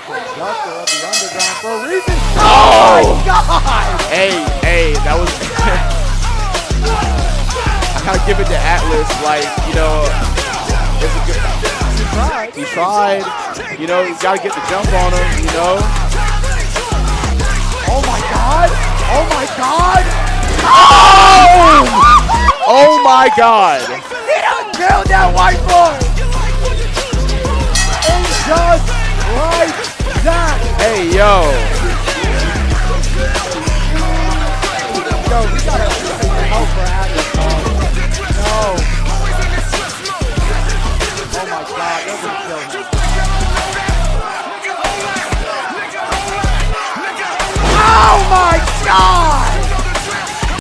Conductor of the Underground for a reason. Oh! My God! Hey, that was. I gotta give it to Atlas. Like, you know, it's a good. He tried. You know, you gotta get the jump on him. You know. Oh my God! Oh my God! Oh! Oh my God! He done killed that whiteboard! And just like that! Hey, yo. Yo, we gotta